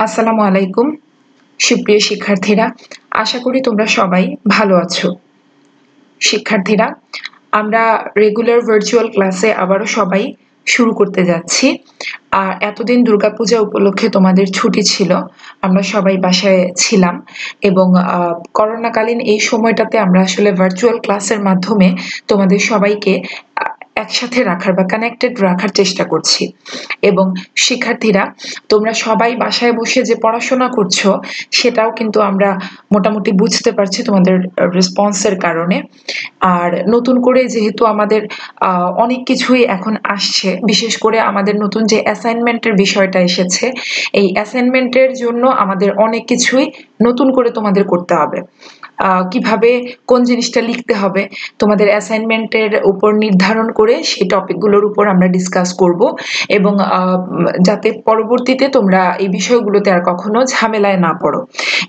আসসালামু আলাইকুম সুপ্রিয় শিক্ষার্থীরা, আশা করি তোমরা সবাই ভালো আছো। শিক্ষার্থীরা, আমরা রেগুলার ভার্চুয়াল ক্লাসে আবারও সবাই শুরু করতে যাচ্ছি। আর এতদিন দুর্গাপূজা উপলক্ষে তোমাদের ছুটি ছিল, আমরা সবাই বাসায় ছিলাম এবং করোনাকালীন এই সময়টাতে আমরা আসলে ভার্চুয়াল ক্লাসের মাধ্যমে তোমাদের সবাইকে একসাথে রাখার বা কানেক্টেড রাখার চেষ্টা করছি। এবং শিক্ষার্থীরা, তোমরা সবাই বাসায় বসে যে পড়াশোনা করছো সেটাও কিন্তু আমরা মোটামুটি বুঝতে পারছি তোমাদের রেসপন্সের কারণে। আর নতুন করে যেহেতু আমাদের অনেক কিছুই এখন আসছে, বিশেষ করে আমাদের নতুন যে অ্যাসাইনমেন্টের বিষয়টা এসেছে, এই অ্যাসাইনমেন্টের জন্য আমাদের অনেক কিছুই নতুন করে তোমাদের করতে হবে। কিভাবে কোন জিনিসটা লিখতে হবে তোমাদের অ্যাসাইনমেন্টের উপর নির্ধারণ করে সেই টপিকগুলোর উপর আমরা ডিসকাস করব, এবং যাতে পরবর্তীতে তোমরা এই বিষয়গুলোতে আর কখনো ঝামেলায় না পড়ো।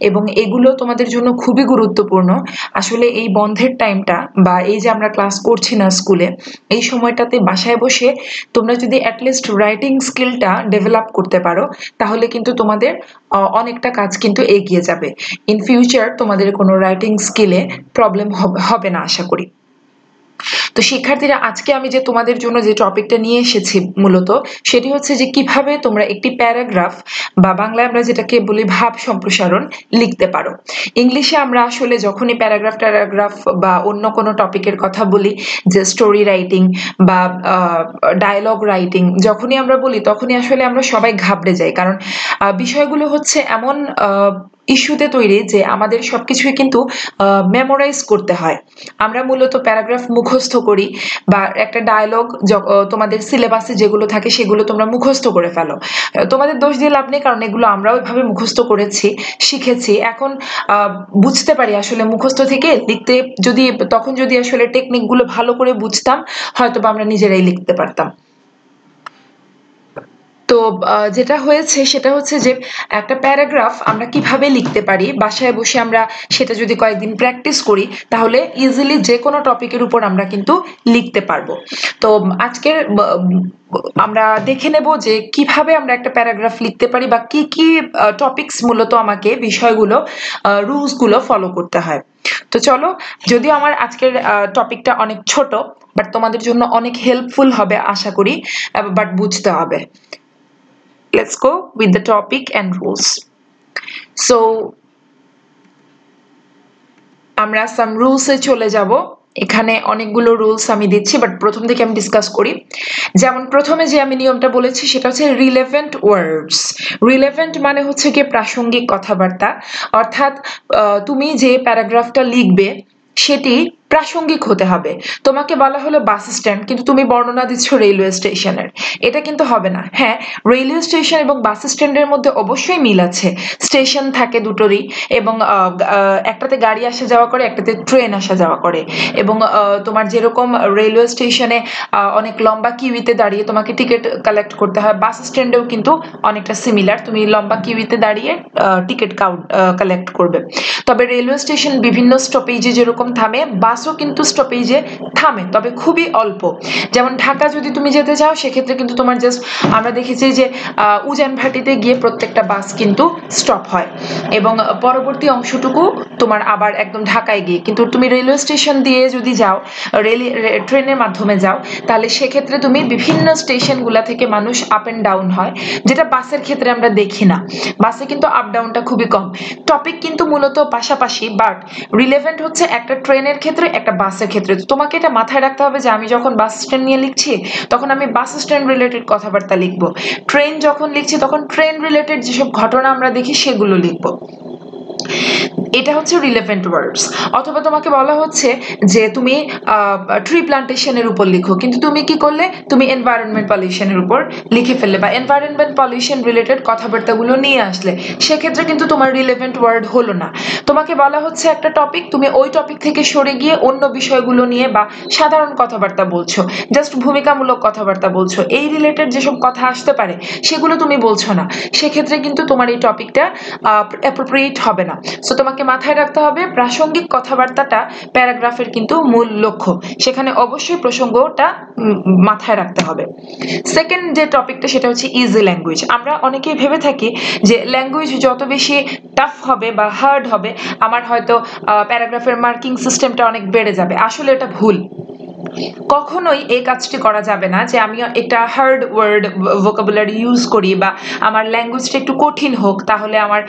এবং এগুলো তোমাদের জন্য খুবই গুরুত্বপূর্ণ। আসলে এই বন্ধের টাইমটা বা এই যে আমরা ক্লাস করছি না স্কুলে, এই সময়টাতে বাসায় বসে তোমরা যদি অ্যাটলিস্ট রাইটিং স্কিলটা ডেভেলপ করতে পারো, তাহলে কিন্তু তোমাদের অনেকটা কাজ কিন্তু এগিয়ে যাবে। ইন ফিউচার তোমাদের কোনো রাইটিং স্কিলে প্রবলেম হবে না আশা করি। তো শিক্ষার্থীরা, আজকে আমি যে তোমাদের জন্য যে টপিকটা নিয়ে এসেছি মূলত সেটি হচ্ছে যে কিভাবে তোমরা একটি প্যারাগ্রাফ বা বাংলায় আমরা যেটাকে বলি ভাব সম্প্রসারণ লিখতে পারো। ইংলিশে আমরা আসলে যখনই প্যারাগ্রাফ বা অন্য কোনো টপিকের কথা বলি, যে স্টোরি রাইটিং বা ডায়লগ রাইটিং যখনই আমরা বলি, তখনই আসলে আমরা সবাই ঘাবড়ে যাই, কারণ বিষয়গুলো হচ্ছে এমন ইস্যুতে তৈরি যে আমাদের সবকিছুই কিন্তু মেমোরাইজ করতে হয়। আমরা মূলত প্যারাগ্রাফ মুখস্থ করি বা একটা ডায়লগ তোমাদের সিলেবাসে যেগুলো থাকে সেগুলো তোমরা মুখস্থ করে ফেলো। তোমাদের দোষ দিয়ে লাভ নেই, কারণ এগুলো আমরাও এভাবে মুখস্থ করেছি, শিখেছি। এখন বুঝতে পারি আসলে মুখস্থ থেকে লিখতে তখন যদি আসলে টেকনিকগুলো ভালো করে বুঝতাম, হয়তো বা আমরা নিজেরাই লিখতে পারতাম। তো যেটা হয়েছে সেটা হচ্ছে যে একটা প্যারাগ্রাফ আমরা কিভাবে লিখতে পারি বাসায় বসে, আমরা সেটা যদি কয়েকদিন প্র্যাকটিস করি তাহলে ইজিলি যে কোনো টপিকের উপর আমরা কিন্তু লিখতে পারবো। তো আজকের আমরা দেখে নেব যে কিভাবে আমরা একটা প্যারাগ্রাফ লিখতে পারি বা কি কি টপিকস মূলত আমাকে বিষয়গুলো রুলসগুলো ফলো করতে হয়। তো চলো, যদিও আমার আজকের টপিকটা অনেক ছোট, বাট তোমাদের জন্য অনেক হেল্পফুল হবে আশা করি, বাট বুঝতে হবে। Let's go with the topic and rules. So আমরা সাম রুলসে চলে যাব। এখানে অনেকগুলো রুলস আমি দিচ্ছি, বাট প্রথম থেকে আমি ডিসকাস করি। যেমন প্রথমে যে আমি নিয়মটা বলেছি সেটা হচ্ছে রিলেভেন্ট ওয়ার্ডস। রিলেভেন্ট মানে হচ্ছে কি প্রাসঙ্গিক কথাবার্তা, অর্থাৎ তুমি যে প্যারাগ্রাফটা লিখবে সেটি প্রাসঙ্গিক হতে হবে। তোমাকে বলা হলো বাস স্ট্যান্ড, কিন্তু তুমি বর্ণনা দিচ্ছ রেলওয়ে স্টেশনের, এটা কিন্তু হবে না। হ্যাঁ, রেলওয়ে স্টেশন এবং বাস স্ট্যান্ডের মধ্যে অবশ্যই মিল আছে, স্টেশন থাকে দুটোরই, এবং একটাতে গাড়ি আসা যাওয়া করে, একটাতে ট্রেন আসা যাওয়া করে। এবং তোমার যেরকম রেলওয়ে স্টেশনে অনেক লম্বা কিউইতে দাঁড়িয়ে তোমাকে টিকিট কালেক্ট করতে হয়, বাস স্ট্যান্ডেও কিন্তু অনেকটা সিমিলার, তুমি লম্বা কিউইতে দাঁড়িয়ে টিকিট কালেক্ট করবে। তবে রেলওয়ে স্টেশন বিভিন্ন স্টপেজে যেরকম থামে, বাসও কিন্তু স্টপেজে থামে, তবে খুবই অল্প। যেমন ঢাকা যদি তুমি যেতে চাও, সেক্ষেত্রে কিন্তু তোমার জাস্ট আমরা দেখেছি যে উজানভাটিতে গিয়ে প্রত্যেকটা বাস কিন্তু স্টপ হয়, এবং পরবর্তী অংশটুকু তোমার আবার একদম ঢাকায় গিয়ে। কিন্তু তুমি রেলওয়ে স্টেশন দিয়ে যদি যাও, ট্রেনের মাধ্যমে যাও, তাহলে সেক্ষেত্রে তুমি বিভিন্ন স্টেশনগুলা থেকে মানুষ আপ অ্যান্ড ডাউন হয়, যেটা বাসের ক্ষেত্রে আমরা দেখি না। বাসে কিন্তু আপ ডাউনটা খুবই কম। টপিক কিন্তু মূলত পাশাপাশি, বাট রিলেভেন্ট হচ্ছে একটা ট্রেনের ক্ষেত্রে, একটা বাসের ক্ষেত্রে। তো তোমাকে এটা মাথায় রাখতে হবে যে আমি যখন বাস স্ট্যান্ড নিয়ে লিখছি, তখন আমি বাস স্ট্যান্ড রিলেটেড কথাবার্তা লিখবো। ট্রেন যখন লিখছি, তখন ট্রেন রিলেটেড যেসব ঘটনা আমরা দেখি সেগুলো লিখবো। এটা হচ্ছে রিলেভেন্ট ওয়ার্ডস। অথবা তোমাকে বলা হচ্ছে যে তুমি ট্রি প্লান্টেশনের উপর লিখো, কিন্তু তুমি কি করলে, তুমি এনভায়রনমেন্ট পলিউশনের উপর লিখে ফেললে বা এনভায়রনমেন্ট পলিউশন রিলেটেড কথাবার্তাগুলো নিয়ে আসলে, সেক্ষেত্রে কিন্তু তোমার রিলেভেন্ট ওয়ার্ড হলো না। তোমাকে বলা হচ্ছে একটা টপিক, তুমি ওই টপিক থেকে সরে গিয়ে অন্য বিষয়গুলো নিয়ে বা সাধারণ কথাবার্তা বলছো, জাস্ট ভূমিকামূলক কথাবার্তা বলছো, এই রিলেটেড যেসব কথা আসতে পারে সেগুলো তুমি বলছো না, সেক্ষেত্রে কিন্তু তোমার এই টপিকটা অ্যাপ্রোপ্রিয়েট হবে না। না। সো তোমাকে মাথায় রাখতে হবে প্রাসঙ্গিক কথাবার্তাটা প্যারাগ্রাফের কিন্তু মূল লক্ষ্য, সেখানে অবশ্যই প্রসঙ্গটা মাথায় রাখতে হবে। সেকেন্ড যে টপিকটা সেটা হচ্ছে ইজি ল্যাঙ্গুয়েজ। আমরা অনেকেই ভেবে থাকি যে ল্যাঙ্গুয়েজ যত বেশি টাফ হবে বা হার্ড হবে আমার হয়তো প্যারাগ্রাফের মার্কিং সিস্টেমটা অনেক বেড়ে যাবে। আসলে এটা ভুল। কখনোই এই কাজটি করা যাবে না যে আমি একটা হার্ড ওয়ার্ড ভোকাবুলারি ইউজ করি বা আমার ল্যাঙ্গুয়েজটা একটু কঠিন হোক তাহলে আমার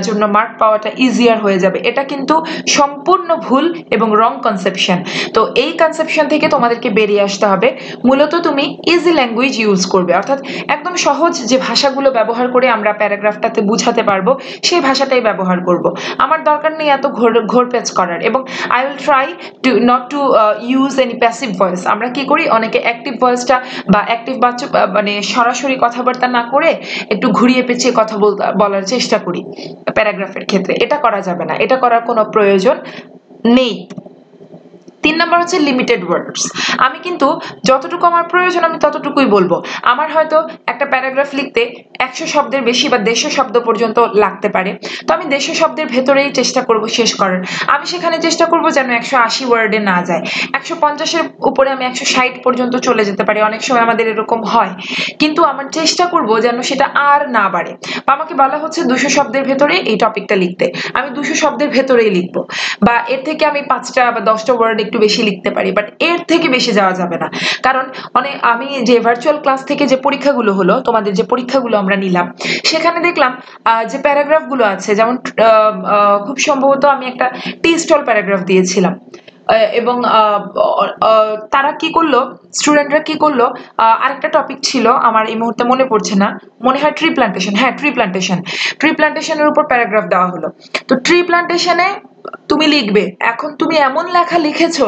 জন্য মার্ক পাওয়াটা ইজিয়ার হয়ে যাবে। এটা কিন্তু সম্পূর্ণ ভুল এবং রং কনসেপশন। তো এই কনসেপশন থেকে তোমাদেরকে বেরিয়ে আসতে হবে। মূলত তুমি ইজি ল্যাঙ্গুয়েজ ইউজ করবে, অর্থাৎ একদম সহজ যে ভাষাগুলো ব্যবহার করে আমরা প্যারাগ্রাফটাতে বুঝাতে পারবো সেই ভাষাটাই ব্যবহার করব। আমার দরকার নেই এত ঘোরপেচ করার, এবং I will try to not to use any passive voice. আমরা কি করি অনেকে অ্যাক্টিভ ভয়েসটা বা অ্যাক্টিভ বাচ্চা মানে সরাসরি কথাবার্তা না করে একটু ঘুরিয়ে পেঁচিয়ে কথা বলার চেষ্টা করি প্যারাগ্রাফের ক্ষেত্রে। এটা করা যাবে না, এটা করার কোনো প্রয়োজন নেই। 3 নাম্বার হচ্ছে লিমিটেড ওয়ার্ডস। আমি কিন্তু যতটুকু আমার প্রয়োজন আমি ততটুকুই বলবো। আমার হয়তো একটা প্যারাগ্রাফ লিখতে 100 শব্দের বেশি বা 150 শব্দ পর্যন্ত লাগতে পারে, তো আমি 150 শব্দের ভেতরেই চেষ্টা করব শেষ করার। আমি সেখানে চেষ্টা করব যেন 180 ওয়ার্ডে না যায়, 150-এর উপরে আমি 160 পর্যন্ত চলে যেতে পারি, অনেক সময় আমাদের এরকম হয়। কিন্তু আমার চেষ্টা করব যেন সেটা আর না বাড়ে। বা আমাকে বলা হচ্ছে 200 শব্দের ভেতরে এই টপিকটা লিখতে, আমি 200 শব্দের ভেতরেই লিখবো, বা এর থেকে আমি 5টা বা 10টা ওয়ার্ড একটু বেশি লিখতে পারি, বাট এর থেকে বেশি যাওয়া যাবে না। কারণ আমি যে ভার্চুয়াল ক্লাস থেকে যে পরীক্ষাগুলো হলো, তোমাদের যে পরীক্ষাগুলো আমরা নিলাম, সেখানে দেখলাম যে প্যারাগ্রাফগুলো আছে, যেমন খুব সম্ভবত আমি একটা টি স্টল প্যারাগ্রাফ দিয়েছিলাম, এবং তারা কি করলো, স্টুডেন্টরা কি করলো, আরেকটা টপিক ছিল আমার এই মুহূর্তে মনে পড়ছে না, মনে হয় ট্রি প্ল্যান্টেশন, হ্যাঁ ট্রি প্ল্যান্টেশনের উপর প্যারাগ্রাফ দেওয়া হলো। তো ট্রি প্ল্যান্টেশনে তুমি লিখবে, এখন তুমি এমন লেখা লিখেছো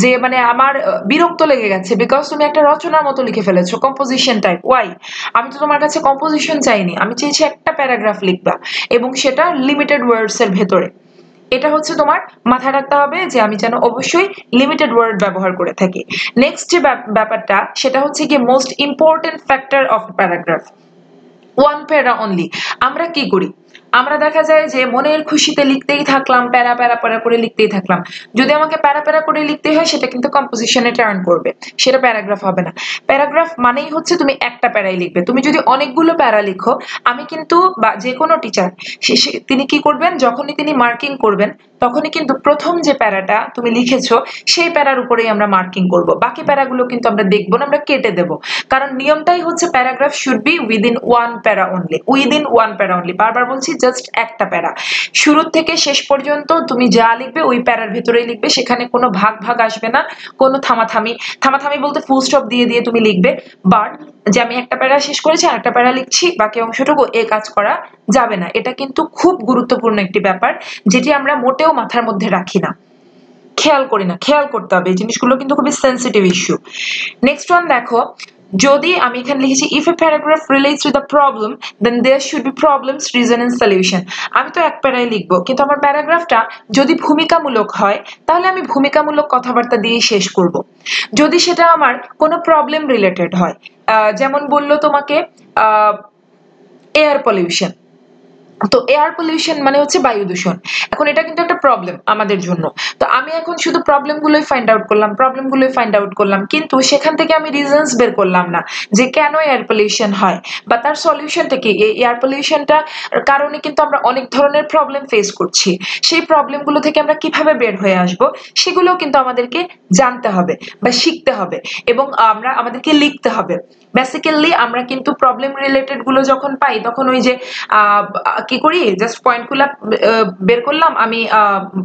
যে মানে আমার বিরক্ত লেগে গেছে, বিকজ তুমি একটা রচনার মতো লিখে ফেলেছো, কম্পোজিশন টাইপ। ওয়াই? আমি তো তোমার কাছে কম্পোজিশন চাইনি, আমি চেয়েছি একটা প্যারাগ্রাফ লিখবা এবং সেটা লিমিটেড ওয়ার্ডস এর ভেতরে। এটা হচ্ছে তোমার মাথায় রাখতে হবে যে আমি যেন অবশ্যই লিমিটেড ওয়ার্ড ব্যবহার করে থাকি। নেক্সট যে ব্যাপারটা সেটা হচ্ছে কি most important factor of paragraph, one প্যারা অনলি। আমরা কি করি, আমরা দেখা যায় যে মনের খুশিতে লিখতেই থাকলাম, প্যারা প্যারা প্যারা করে লিখতেই থাকলাম। যদি আমাকে প্যারা প্যারা করে লিখতে হয় সেটা কিন্তু কম্পোজিশনে টার্ন করবে, সেটা প্যারাগ্রাফ হবে না। প্যারাগ্রাফ মানেই হচ্ছে তুমি একটা প্যারাই লিখবে। তুমি যদি অনেকগুলো প্যারা লিখো, আমি কিন্তু বা যে কোনো টিচার তিনি কি করবেন, যখনই তিনি মার্কিং করবেন তখনই কিন্তু প্রথম যে প্যারাটা তুমি লিখেছো সেই প্যারার উপরেই আমরা মার্কিং করব, বাকি প্যারাগুলো কিন্তু আমরা দেখবো না, আমরা কেটে দেব। কারণ নিয়মটাই হচ্ছে paragraph should be within one প্যারা অনলি, উইদিন ওয়ান প্যারা অনলি। বারবার বলছি, জাস্ট একটা প্যারা, শুরু থেকে শেষ পর্যন্ত তুমি যা লিখবে ওই প্যারার ভেতরেই লিখবে, সেখানে কোনো ভাগ ভাগ আসবে না, কোনো থামাথামি বলতে ফুল স্টপ দিয়ে দিয়ে তুমি লিখবে। বাট যে আমি একটা প্যারা শেষ করেছি আর একটা প্যারা লিখছি বাকি অংশটুকু, এ কাজ করা যাবে না। এটা কিন্তু খুব গুরুত্বপূর্ণ একটি ব্যাপার যেটি আমরা মোটেও মাথার মধ্যে রাখি না, খেয়াল করি না, খেয়াল করতে হবে। এই জিনিসগুলো কিন্তু খুবই সেন্সিটিভ ইস্যু। নেক্সট ওয়ান দেখো, যদি আমি এখানে লিখেছি if a paragraph relates to the problem then there should be problems reason and solution. আমি তো এক প্যারাই লিখবো, কিন্তু আমার প্যারাগ্রাফটা যদি ভূমিকামূলক হয় তাহলে আমি ভূমিকামূলক কথাবার্তা দিয়ে শেষ করব। যদি সেটা আমার কোনো প্রবলেম রিলেটেড হয়, যেমন বললো তোমাকে এয়ার পলিউশন, তো এয়ার পলিউশন মানে হচ্ছে বায়ু দূষণ। এখন এটা কিন্তু একটা প্রবলেম আমাদের জন্য, তো আমি এখন শুধু প্রবলেমগুলোই ফাইন্ড আউট করলাম, কিন্তু সেখান থেকে আমি রিজনস বের করলাম না যে কেন এয়ার পলিউশন হয় বা তার সলিউশনটা কি। এই এয়ার পলিউশনটা কারণে কিন্তু আমরা অনেক ধরনের প্রবলেম ফেস করছি, সেই প্রবলেমগুলো থেকে আমরা কিভাবে বের হয়ে আসব সেগুলোও কিন্তু আমাদেরকে জানতে হবে বা শিখতে হবে, এবং আমাদেরকে লিখতে হবে। বেসিক্যালি আমরা কিন্তু প্রবলেম রিলেটেড গুলো যখন পাই তখন ওই যে কি করি, জাস্ট পয়েন্টগুলো বের করলাম, আমি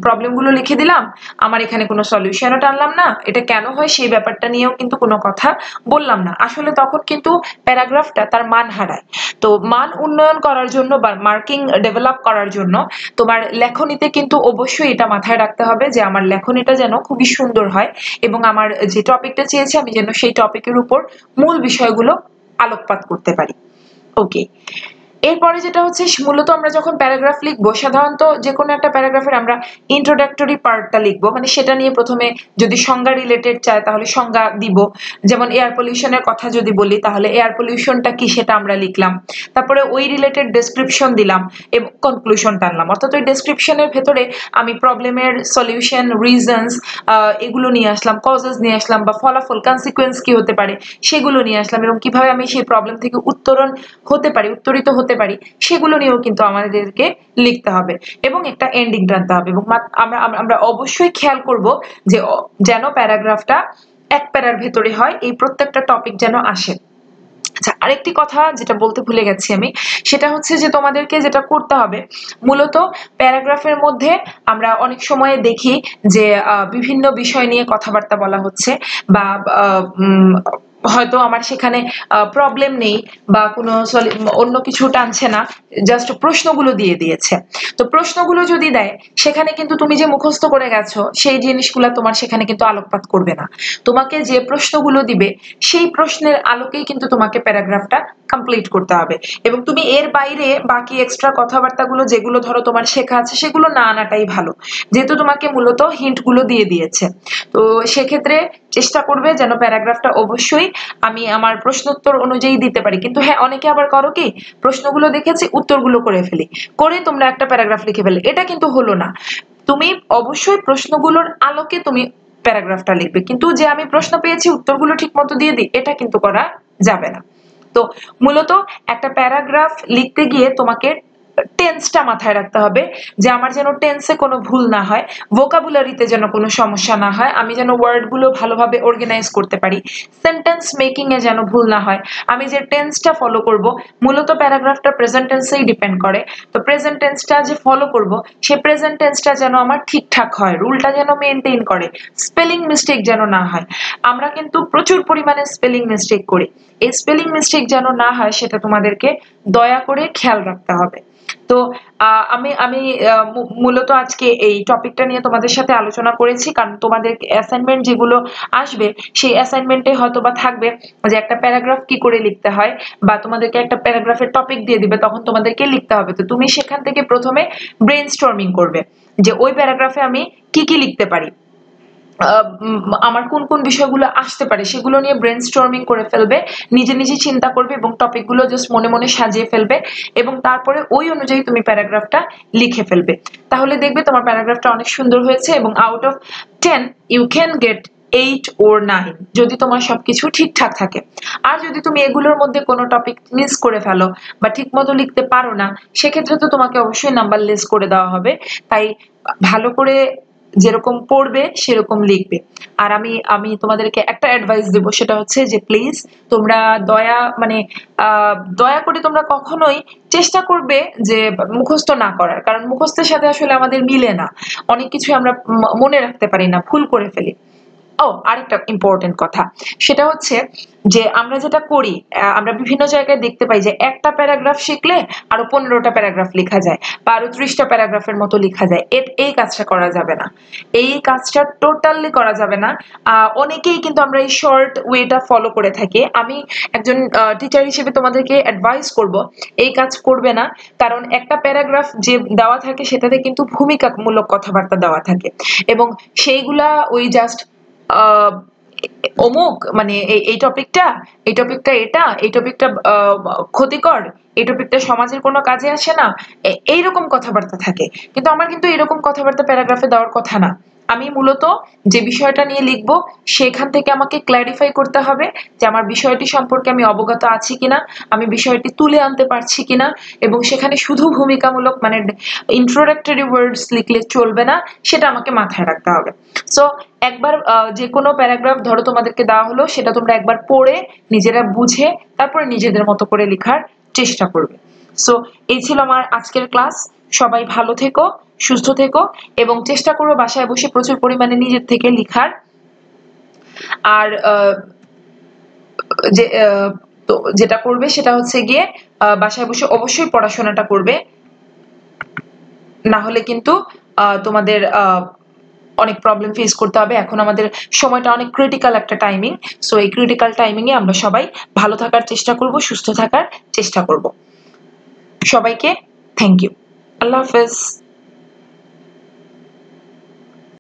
প্রবলেমগুলো লিখে দিলাম, আমার এখানে কোনো সলিউশনও টানলাম না, এটা কেন হয় সেই ব্যাপারটা নিয়েও কিন্তু কোনো কথা বললাম না। আসলে তখন কিন্তু প্যারাগ্রাফটা তার মান হারায়। তো মান উন্নয়ন করার জন্য বা মার্কিং ডেভেলপ করার জন্য তোমার লেখনীতে কিন্তু অবশ্যই এটা মাথায় রাখতে হবে যে আমার লেখনীটা যেন খুবই সুন্দর হয় এবং আমার যে টপিকটা চেয়েছে আমি যেন সেই টপিকের উপর মূল বিষয়গুলো আলোকপাত করতে পারি। ওকে, এরপরে যেটা হচ্ছে মূলত আমরা যখন প্যারাগ্রাফ লিখবো, সাধারণত যে কোনো একটা প্যারাগ্রাফের আমরা ইন্ট্রোডাক্টরি পার্টটা লিখবো, মানে সেটা নিয়ে প্রথমে যদি সংজ্ঞা রিলেটেড চায় তাহলে সংজ্ঞা দিব। যেমন এয়ার পলিউশনের কথা যদি বলি তাহলে এয়ার পলিউশনটা কি সেটা আমরা লিখলাম, তারপরে ওই রিলেটেড ডেসক্রিপশন দিলাম এবং কনক্লুশন টানলাম। অর্থাৎ ওই ডেসক্রিপশনের ভেতরে আমি প্রবলেমের সলিউশন, রিজনস এগুলো নিয়ে আসলাম, কজেস নিয়ে আসলাম, বা ফলাফল কনসিকুয়েন্স কি হতে পারে সেগুলো নিয়ে আসলাম, এবং কিভাবে আমি সেই প্রবলেম থেকে উত্তরিত হতে পারি সেগুলো নিয়েও কিন্তু আমাদেরকে লিখতে হবে, এবং একটা এন্ডিং টানতে হবে। এবং আমরা আমরা অবশ্যই খেয়াল করব যে যেন প্যারাগ্রাফটা এক প্যারার ভেতরে হয়, এই প্রত্যেকটা টপিক যেন আসে। আচ্ছা, আরেকটি কথা যেটা বলতে ভুলে গেছি আমি, সেটা হচ্ছে যে তোমাদেরকে যেটা করতে হবে, মূলত প্যারাগ্রাফের মধ্যে আমরা অনেক সময় দেখি যে বিভিন্ন বিষয় নিয়ে কথাবার্তা বলা হচ্ছে, বা হয়তো আমার সেখানে প্রবলেম নেই বা কোনো অন্য কিছু টানছে না, জাস্ট প্রশ্নগুলো দিয়ে দিয়েছে। তো প্রশ্নগুলো যদি দেয় সেখানে কিন্তু তুমি যে মুখস্থ করে গেছো সেই জিনিসগুলো তোমার সেখানে কিন্তু আলোকপাত করবে না। তোমাকে যে প্রশ্নগুলো দিবে সেই প্রশ্নের আলোকেই কিন্তু তোমাকে প্যারাগ্রাফটা কমপ্লিট করতে হবে, এবং তুমি এর বাইরে বাকি এক্সট্রা কথাবার্তাগুলো যেগুলো ধরো তোমার শেখা আছে সেগুলো না আনাটাই ভালো, যেহেতু তোমাকে মূলত হিন্টগুলো দিয়ে দিয়েছে। তো সেক্ষেত্রে চেষ্টা করবে যেন প্যারাগ্রাফটা অবশ্যই আমি আমার প্রশ্নোত্তর অনুযায়ী দিতে পারি। কিন্তু হ্যাঁ, অনেকে আবার করো কি, প্রশ্নগুলো দেখেছি উত্তরগুলো করে ফেলি, করে তোমরা একটা প্যারাগ্রাফ লিখে ফেলে, এটা কিন্তু হলো না। তুমি অবশ্যই প্রশ্নগুলোর আলোকে তুমি প্যারাগ্রাফটা লিখবে, কিন্তু যে আমি প্রশ্ন পেয়েছি উত্তরগুলো ঠিক মতো দিয়ে দিই, এটা কিন্তু করা যাবে না। তো মূলত একটা প্যারাগ্রাফ লিখতে গিয়ে তোমাকে টেন্সটা মাথায় রাখতে হবে, যে আমার যেন টেন্সে কোনো ভুল না হয়, ভোকাবুলারিতে যেন কোনো সমস্যা না হয়, আমি যেন ওয়ার্ডগুলো ভালোভাবে অর্গানাইজ করতে পারি, সেন্টেন্স মেকিং এ যেন ভুল না হয়, আমি যে টেন্সটা ফলো করব, মূলত প্যারাগ্রাফটা প্রেজেন্ট টেন্সেই ডিপেন্ড করে। তো প্রেজেন্ট টেন্সটা যে ফলো করব সেই প্রেজেন্ট টেন্সটা যেন আমার ঠিকঠাক হয়, রুলটা যেন মেনটেন করে, স্পেলিং মিস্টেক যেন না হয়। আমরা কিন্তু প্রচুর পরিমাণে স্পেলিং মিস্টেক করি, এই স্পেলিং মিস্টেক যেন না হয় সেটা তোমাদেরকে দয়া করে খেয়াল রাখতে হবে। তো আমি আমি মূলত আজকে এই টপিকটা নিয়ে তোমাদের সাথে আলোচনা করেছি, কারণ তোমাদের অ্যাসাইনমেন্ট যেগুলো আসবে সেই অ্যাসাইনমেন্টে হয়তো বা থাকবে যে একটা প্যারাগ্রাফ কি করে লিখতে হয়, বা তোমাদেরকে একটা প্যারাগ্রাফের টপিক দিয়ে দিবে, তখন তোমাদেরকে লিখতে হবে। তো তুমি সেখান থেকে প্রথমে ব্রেইনস্টর্মিং করবে যে ওই প্যারাগ্রাফে আমি কি কি লিখতে পারি, আমার কোন কোন বিষয়গুলো আসতে পারে সেগুলো নিয়ে ব্রেইনস্টর্মিং করে ফেলবে, নিজে নিজে চিন্তা করবে এবং টপিকগুলো জাস্ট মনে মনে সাজিয়ে ফেলবে, এবং তারপরে ওই অনুযায়ী তুমি প্যারাগ্রাফটা লিখে ফেলবে। তাহলে দেখবে তোমার প্যারাগ্রাফটা অনেক সুন্দর হয়েছে, এবং out of 10 you can get 8 or 9 যদি তোমার সবকিছু ঠিকঠাক থাকে। আর যদি তুমি এগুলোর মধ্যে কোনো টপিক মিস করে ফেলো বা ঠিক মতো লিখতে পারো না, সেক্ষেত্রে তো তোমাকে অবশ্যই নাম্বার লেস করে দেওয়া হবে। তাই ভালো করে যেরকম পড়বে সেরকম লিখবে। আর আমি আমি তোমাদেরকে একটা অ্যাডভাইস দেবো, সেটা হচ্ছে যে প্লিজ তোমরা দয়া করে তোমরা কখনোই চেষ্টা করবে যে মুখস্থ না করার, কারণ মুখস্থের সাথে আসলে আমাদের মিলে না, অনেক কিছু আমরা মনে রাখতে পারি না, ভুল করে ফেলি। আরেকটা ইম্পর্টেন্ট কথা, সেটা হচ্ছে যে আমরা যেটা করি, আমরা বিভিন্ন জায়গায় দেখতে পাই যে একটা প্যারাগ্রাফ শিখলে আরো 15টা প্যারাগ্রাফ লেখা যায়, বা আরো 30টা প্যারাগ্রাফের মতো লেখা যায়। এই কাজটা করা যাবে না, এই কাজটা টোটালি করা যাবে না। অনেকেই কিন্তু আমরা এই শর্ট ওয়েটা ফলো করে থাকি। আমি একজন টিচার হিসেবে তোমাদেরকে অ্যাডভাইস করব এই কাজ করবে না, কারণ একটা প্যারাগ্রাফ যে দেওয়া থাকে সেটাতে কিন্তু ভূমিকামূলক কথাবার্তা দেওয়া থাকে, এবং সেইগুলা ওই জাস্ট অমুক মানে এই টপিকটা এই টপিকটা ক্ষতিকর, এই টপিকটা সমাজের কোনো কাজে আসে না, এইরকম কথাবার্তা থাকে। কিন্তু আমার কিন্তু এরকম কথাবার্তা প্যারাগ্রাফে দেওয়ার কথা না। আমি মূলত যে বিষয়টা নিয়ে লিখবো সেখান থেকে আমাকে ক্ল্যারিফাই করতে হবে যে আমার বিষয়টি সম্পর্কে আমি অবগত আছি কিনা, আমি বিষয়টি তুলে আনতে পারছি কিনা, এবং সেখানে শুধু ভূমিকামূলক মানে ইন্ট্রোডাক্টরি ওয়ার্ডস লিখলে চলবে না, সেটা আমাকে মাথায় রাখতে হবে। সো একবার যে কোনো প্যারাগ্রাফ ধরো তোমাদেরকে দেওয়া হলো, সেটা তোমরা একবার পড়ে নিজেরা বুঝে তারপরে নিজেদের মতো করে লেখার চেষ্টা করবে। সো এই ছিল আমার আজকের ক্লাস। সবাই ভালো থেকো, সুস্থ থেকো, এবং চেষ্টা করো বাসায় বসে প্রচুর পরিমাণে নিজের থেকে লেখার। আর যে তো যেটা করবে সেটা হচ্ছে গিয়ে বাসায় বসে অবশ্যই পড়াশোনাটা করবে, না হলে কিন্তু তোমাদের অনেক প্রবলেম ফেস করতে হবে। এখন আমাদের সময়টা অনেক ক্রিটিক্যাল একটা টাইমিং, সো এই ক্রিটিক্যাল টাইমিং এ আমরা সবাই ভালো থাকার চেষ্টা করব, সুস্থ থাকার চেষ্টা করব। সবাইকে থ্যাংক ইউ। আল্লাহ হাফেজ।